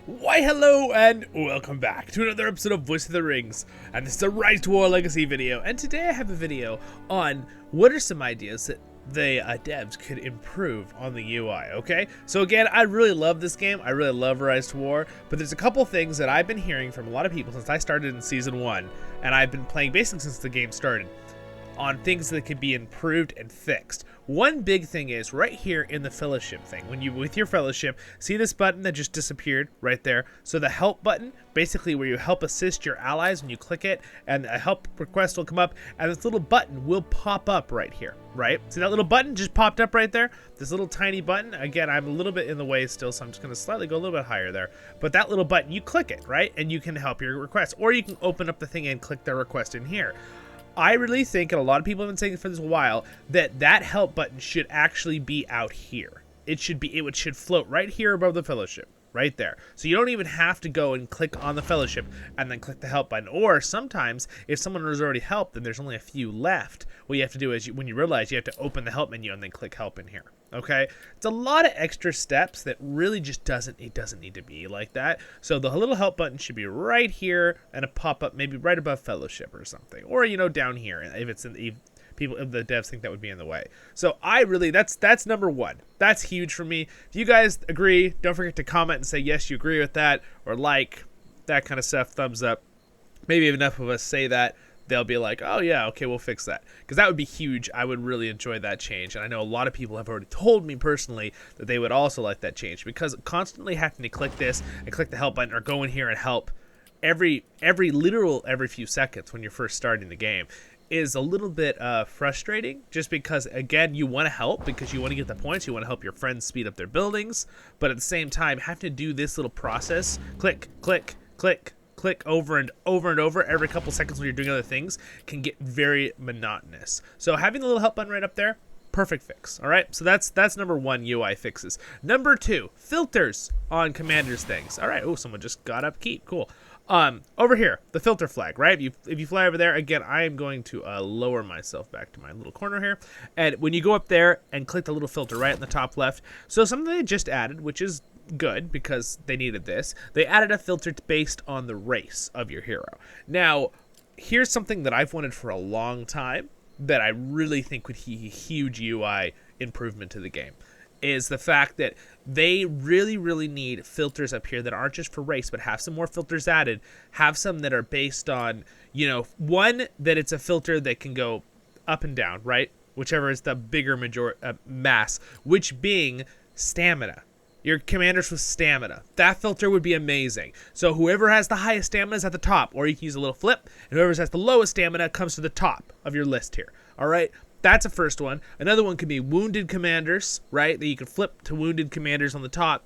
Why hello and welcome back to another episode of Voice of the Rings, and this is a RiseToWar Legacy video, and today I have a video on what are some ideas that the devs could improve on the UI, okay? So again, I really love this game, I really love RiseToWar, but there's a couple things that I've been hearing from a lot of people since I started in Season 1, and I've been playing basically since the game started, on things that can be improved and fixed. One big thing is right here in the fellowship thing. When you, with your fellowship, see this button that just disappeared right there? So the help button, basically where you help assist your allies when you click it, and a help request will come up, and this little button will pop up right here, right? See that little button just popped up right there? This little tiny button, again, I'm a little bit in the way still, so I'm just gonna slightly go a little bit higher there. But that little button, you click it, right? And you can help your request, or you can open up the thing and click the request in here. I really think, and a lot of people have been saying for this a while, that that help button should actually be out here. It should float right here above the fellowship, right there. So you don't even have to go and click on the fellowship and then click the help button. Or sometimes, if someone has already helped and there's only a few left, what you have to do is, when you realize, you have to open the help menu and then click help in here. Okay, it's a lot of extra steps that really just doesn't need to be like that. So the little help button should be right here and a pop-up maybe right above fellowship or something, or down here if it's if the devs think that would be in the way. So I really, that's number one. That's huge for me. If you guys agree, don't forget to comment and say yes, you agree with that, or like that kind of stuff, thumbs up. Maybe if enough of us say that, they'll be like, oh yeah, okay, we'll fix that. Because that would be huge. I would really enjoy that change. And I know a lot of people have already told me personally that they would also like that change. Because constantly having to click this and click the help button or go in here and help every few seconds when you're first starting the game is a little bit frustrating. Just because, again, you want to help because you want to get the points. You want to help your friends speed up their buildings. But at the same time, having to do this little process, click, click, click, click over and over and over every couple seconds when you're doing other things can get very monotonous. So having the little help button right up there, perfect fix. All right, so that's number one UI fixes. Number two, filters on commanders things. All right, oh, someone just got up keep, cool. Over here, the filter flag, right? If you fly over there, again, I am going to lower myself back to my little corner here. And when you go up there and click the little filter right in the top left, so something they just added, which is good because they needed this, they added a filter based on the race of your hero. Now, here's something that I've wanted for a long time that I really think would be a huge UI improvement to the game, is the fact that they really need filters up here that aren't just for race, but have some more filters added, have some that are based on, one, that it's a filter that can go up and down, right? Whichever is the bigger mass, which being stamina. Your commanders with stamina. That filter would be amazing. So whoever has the highest stamina is at the top, or you can use a little flip, and whoever has the lowest stamina comes to the top of your list here. All right, that's a first one. Another one could be wounded commanders, right? That you can flip to wounded commanders on the top.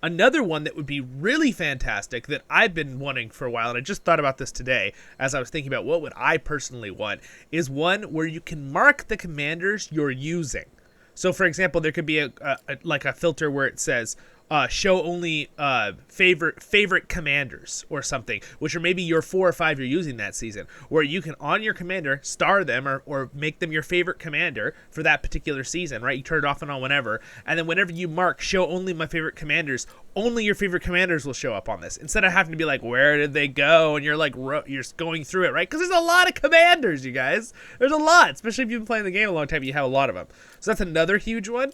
Another one that would be really fantastic that I've been wanting for a while, and I just thought about this today as I was thinking about what would I personally want, is one where you can mark the commanders you're using. So, for example, there could be a filter where it says show only favorite commanders or something, which are maybe your 4 or 5 you're using that season, where you can, on your commander, star them or make them your favorite commander for that particular season, right? You turn it off and on whenever, and then whenever you mark show only my favorite commanders, only your favorite commanders will show up on this, instead of having to be like, where did they go? And you're like, you're going through it, right? Because there's a lot of commanders, you guys. There's a lot, especially if you've been playing the game a long time, you have a lot of them. So that's another huge one.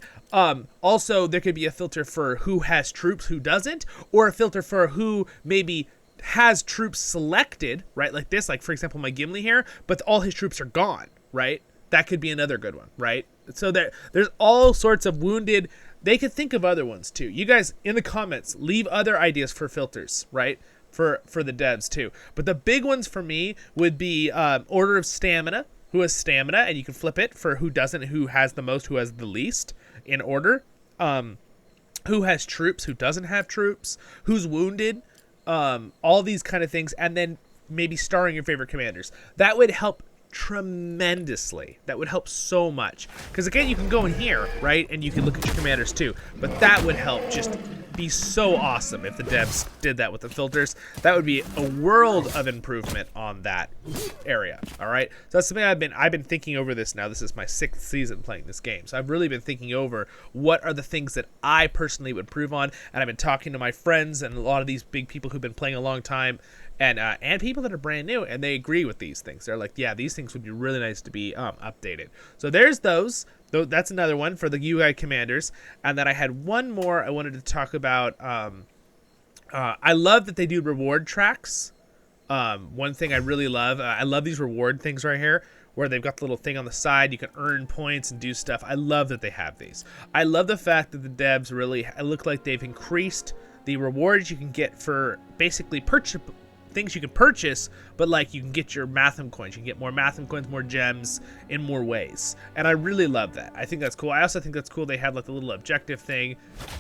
Also, there could be a filter for who has troops, who doesn't, or a filter for who maybe has troops selected, right? Like this, like for example, my Gimli here, but all his troops are gone, right? That could be another good one, right? So there's all sorts of wounded. They could think of other ones too. You guys in the comments, leave other ideas for filters, right? For the devs too. But the big ones for me would be order of stamina. Who has stamina, and you can flip it for who doesn't, who has the most, who has the least in order. Who has troops, who doesn't have troops, who's wounded, all these kind of things, and then maybe starring your favorite commanders. That would help tremendously. That would help so much. Because again, you can go in here, right, and you can look at your commanders too, but that would help just be so awesome if the devs did that with the filters. That would be a world of improvement on that area. All right, so that's something I've been thinking over this now. This is my 6th season playing this game, so I've really been thinking over what are the things that I personally would improve on, and I've been talking to my friends and a lot of these big people who've been playing a long time, and people that are brand new, and they agree with these things. They're like, yeah, these things would be really nice to be updated. So there's those. That's another one for the UI commanders. And then I had one more I wanted to talk about. I love that they do reward tracks. One thing I really love, I love these reward things right here, where they've got the little thing on the side. You can earn points and do stuff. I love that they have these. I love the fact that the devs really look like they've increased the rewards you can get for basically things you can purchase, but like you can get your Matham coins. You can get more Matham coins, more gems in more ways. And I really love that. I think that's cool. I also think that's cool they have like the little objective thing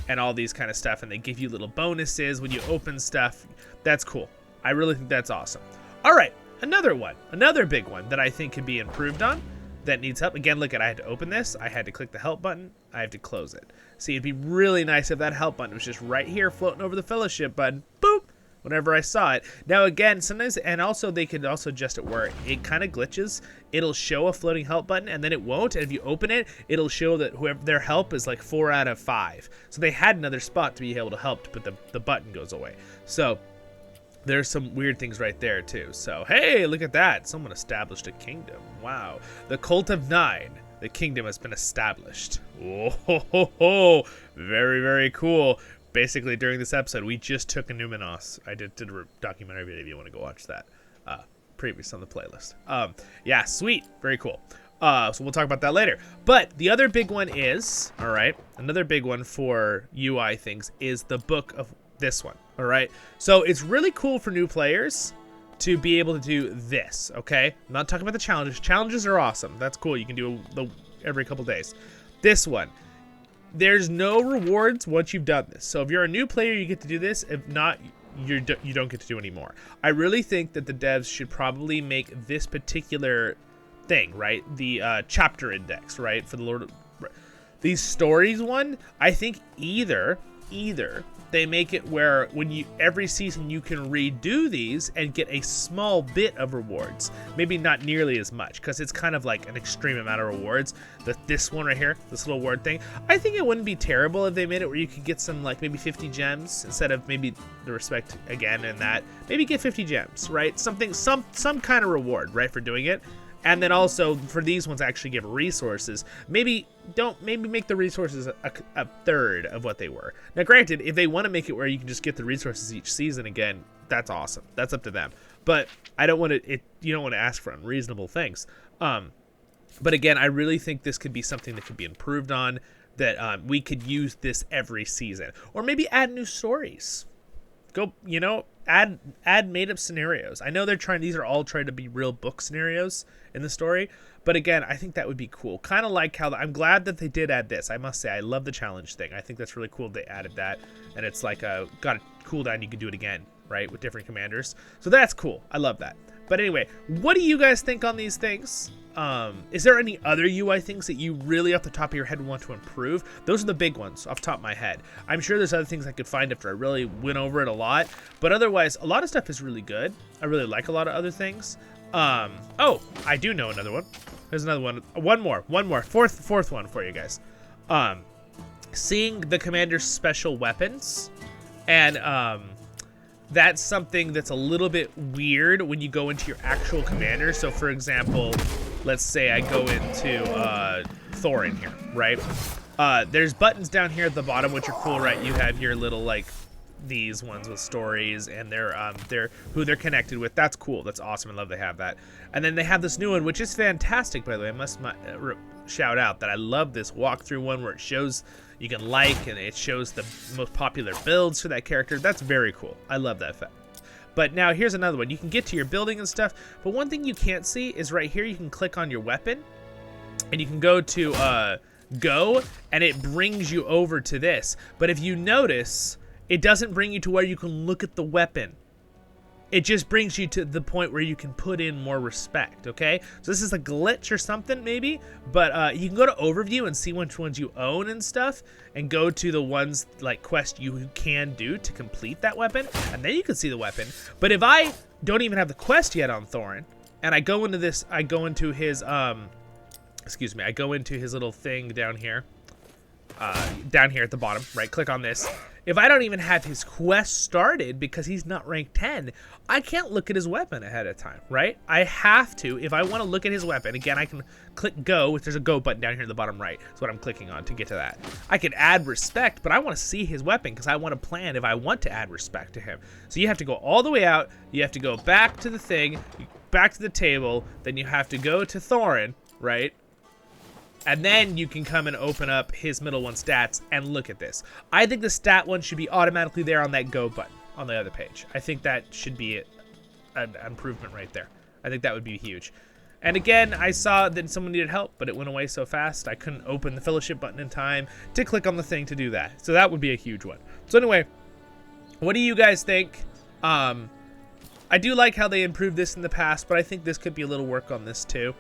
and all these kind of stuff, and they give you little bonuses when you open stuff. That's cool. I really think that's awesome. All right, another big one that I think can be improved on that needs help. Again, look, I had to open this. I had to click the help button. I have to close it. See, it'd be really nice if that help button was just right here floating over the fellowship button. Boop. Whenever I saw it. Now again, sometimes, and also they could also adjust it where it kind of glitches. It'll show a floating help button and then it won't. And if you open it, it'll show that whoever their help is like 4 out of 5. So they had another spot to be able to help, but the button goes away. So there's some weird things right there too. So hey, look at that. Someone established a kingdom. Wow. The Cult of 9. The kingdom has been established. Oh, ho, ho, ho. Very, very cool. Basically, during this episode, we just took a Numenos. I did a documentary video if you want to go watch that. Previous on the playlist. Yeah, sweet. Very cool. So we'll talk about that later. But the other big one is, all right, another big one for UI things is the book of this one, all right? So it's really cool for new players to be able to do this, okay? I'm not talking about the challenges. Challenges are awesome. That's cool. You can do every couple days. This one. There's no rewards once you've done this. So if you're a new player, you get to do this. If not, you don't get to do anymore. I really think that the devs should probably make this particular thing, right? The chapter index, right? For the Lord of these stories one, I think either they make it where when every season you can redo these and get a small bit of rewards. Maybe not nearly as much, because it's kind of like an extreme amount of rewards. This one right here, this little word thing, I think it wouldn't be terrible if they made it where you could get some, like maybe 50 gems instead of maybe the respect again and that. Maybe get 50 gems, right? Some kind of reward, right, for doing it. And then also for these ones actually give resources. Maybe make the resources a third of what they were. Now granted, if they want to make it where you can just get the resources each season again, that's awesome. That's up to them. But I don't want to. You don't want to ask for unreasonable things. But again, I really think this could be something that could be improved on. That we could use this every season, or maybe add new stories. Go, add made up scenarios. I know these are all trying to be real book scenarios in the story, but again, I think that would be cool. Kind of like how I'm glad that they did add this. I must say, I love the challenge thing. I think that's really cool they added that, and it's like got a cooldown. You can do it again, right, with different commanders. So that's cool. I love that. But anyway, what do you guys think on these things? Is there any other UI things that you really off the top of your head want to improve? Those are the big ones off the top of my head. I'm sure there's other things I could find after I really went over it a lot, but otherwise a lot of stuff is really good. I really like a lot of other things. Oh, I do know another one. There's another one. One more. Fourth one for you guys. Seeing the commander's special weapons, and that's something that's a little bit weird when you go into your actual commander. So for example, let's say I go into Thorin here, right? There's buttons down here at the bottom, which are cool, right? You have your little, like, these ones with stories, and they're who they're connected with. That's cool. That's awesome. I love they have that. And then they have this new one, which is fantastic, by the way. I must shout out that I love this walkthrough one where it shows you can and it shows the most popular builds for that character. That's very cool. I love that fact. But now here's another one. You can get to your building and stuff, but one thing you can't see is right here. You can click on your weapon, and you can go to go, and it brings you over to this. But if you notice, it doesn't bring you to where you can look at the weapon. it just brings you to the point where you can put in more respect, okay? So this is a glitch or something maybe, but you can go to overview and see which ones you own and stuff, and go to the ones like quest you can do to complete that weapon, and then you can see the weapon. But if I don't even have the quest yet on Thorin, and I go into this, I go into his, excuse me, I go into his little thing down here at the bottom, right? Click on this. If I don't even have his quest started because he's not rank 10, I can't look at his weapon ahead of time, right? I have to, if I want to look at his weapon, again, I can click go, which there's a go button down here in the bottom right. That's what I'm clicking on to get to that. I can add respect, but I want to see his weapon because I want to plan if I want to add respect to him. So you have to go all the way out, you have to go back to the thing, back to the table, then you have to go to Thorin, right? And then you can come and open up his middle one stats and look at this. I think the stat one should be automatically there on that go button on the other page. I think that should be an improvement right there. I think that would be huge. And again, I saw that someone needed help, but it went away so fast I couldn't open the fellowship button in time to click on the thing to do that. So that would be a huge one. So anyway, what do you guys think? I do like how they improved this in the past, but I think this could be a little work on this too.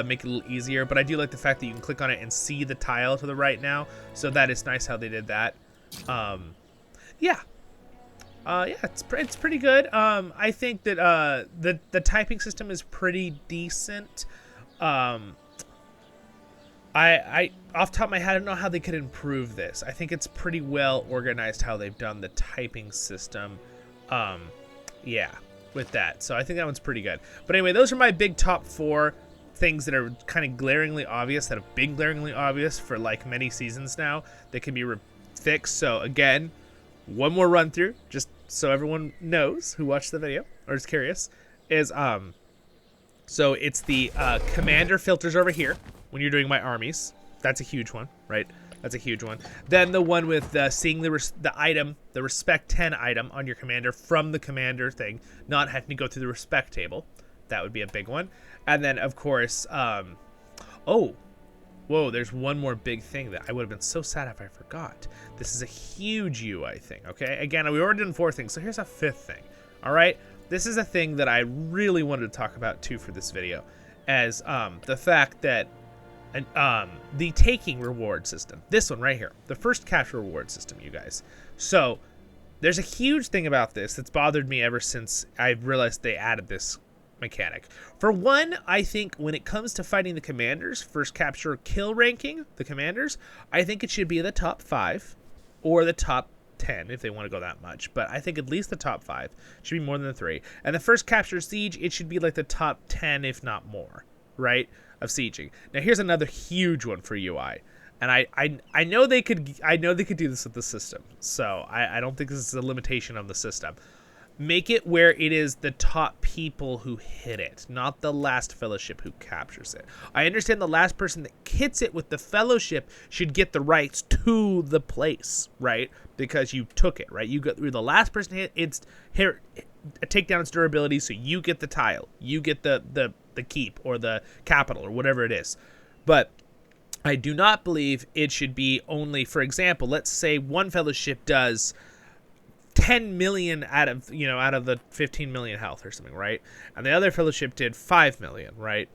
Make it a little easier, but I do like the fact that you can click on it and see the tile to the right now, so that is nice how they did that. Yeah, it's pretty good. I think that the typing system is pretty decent. I off the top of my head, I don't know how they could improve this. I think it's pretty well organized how they've done the typing system. Yeah, with that, so I think that one's pretty good. But anyway, those are my big top 4 things that are kind of glaringly obvious, that have been glaringly obvious for like many seasons now, that can be fixed. So again, one more run through, just so everyone knows who watched the video or is curious, is so it's the commander filters over here when you're doing my armies. That's a huge one, right? That's a huge one. Then the one with seeing the item, the respect 10 item on your commander from the commander thing, not having to go through the respect table. That would be a big one. And then, of course, oh, whoa, there's one more big thing that I would have been so sad if I forgot. This is a huge UI thing, okay? Again, we already done 4 things, so here's a 5th thing, all right? This is a thing that I really wanted to talk about, too, for this video, as the fact that the taking reward system, this one right here, the first capture reward system, you guys. So there's a huge thing about this that's bothered me ever since I realized they added this mechanic. For one, I think when it comes to fighting the commanders, first capture kill ranking, the commanders, I think it should be the top 5 or the top 10 if they want to go that much. But I think at least the top 5 should be more than the 3. And the first capture siege, it should be like the top 10 if not more, right, of sieging. Now here's another huge one for UI. And I know they could do this with the system. So I don't think this is a limitation of the system. Make it where it is the top people who hit it, not the last fellowship who captures it. I understand the last person that hits it with the fellowship should get the rights to the place, right? Because you took it, right? You're the last person hit. It's here, take down its durability, so you get the tile, you get the keep or the capital or whatever it is. But I do not believe it should be only, for example, let's say one fellowship does 10 million out of the 15 million health or something, right? And the other fellowship did 5 million, right?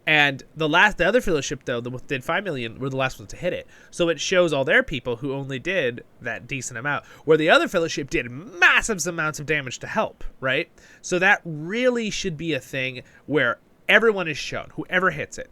And the other fellowship though that did 5 million were the last ones to hit it. So it shows all their people who only did that decent amount, where the other fellowship did massive amounts of damage to help, right? So that really should be a thing where everyone is shown, whoever hits it,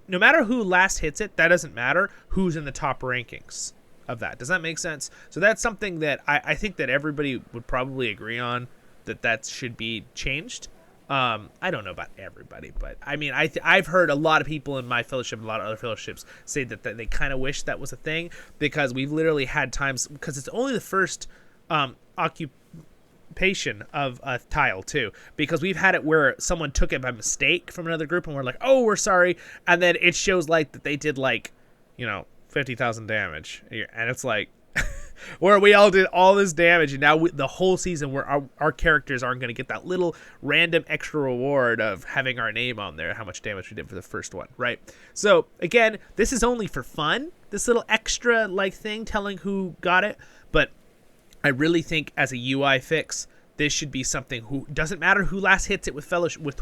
no matter who last hits it, that doesn't matter who's in the top rankings of that. Does that make sense? So that's something that I think that everybody would probably agree on, that should be changed. I don't know about everybody, but I mean, I've heard a lot of people in my fellowship, a lot of other fellowships say that they kind of wish that was a thing, because we've literally had times, because it's only the first occupation of a tile too, because we've had it where someone took it by mistake from another group and we're like, oh, we're sorry, and then it shows like that they did 50,000 damage, and it's like where we all did all this damage, and now the whole season where our characters aren't going to get that little random extra reward of having our name on there, how much damage we did for the first one, right? So again, this is only for fun, this little extra thing telling who got it, but I really think as a UI fix, this should be something who doesn't matter who last hits it with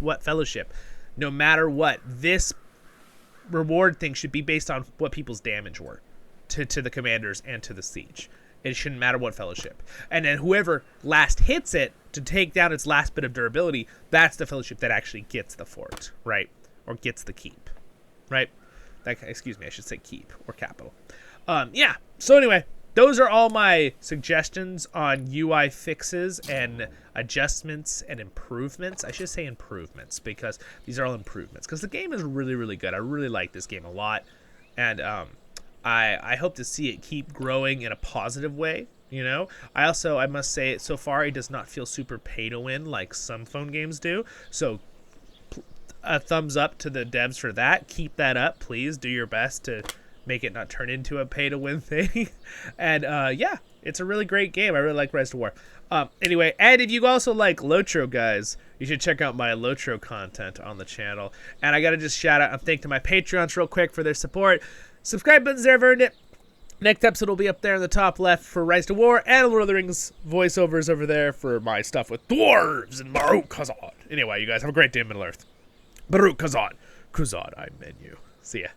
what fellowship. No matter what, this reward thing should be based on what people's damage were to the commanders and to the siege. It shouldn't matter what fellowship. And then whoever last hits it to take down its last bit of durability, that's the fellowship that actually gets the fort, right? Or gets the keep, right? Excuse me, I should say keep or capital. Yeah, so anyway, those are all my suggestions on UI fixes and adjustments and improvements. I should say improvements because these are all improvements because the game is really, really good. I really like this game a lot. And I hope to see it keep growing in a positive way, you know? I must say, so far, it does not feel super pay to win like some phone games do. So a thumbs up to the devs for that. Keep that up, please. Do your best to make it not turn into a pay to win thing. And yeah, it's a really great game. I really like RiseToWar. Anyway, and if you also like Lotro, guys, you should check out my Lotro content on the channel. And I gotta just shout out and thank to my Patreons real quick for their support. Subscribe button's there, I've earned it. Next episode will be up there in the top left for RiseToWar, and Lord of the Rings voiceovers over there for my stuff with dwarves and Maruk Kazan. Anyway, you guys have a great day in Middle Earth. Maruk Kazan. Kazan, I menu. See ya.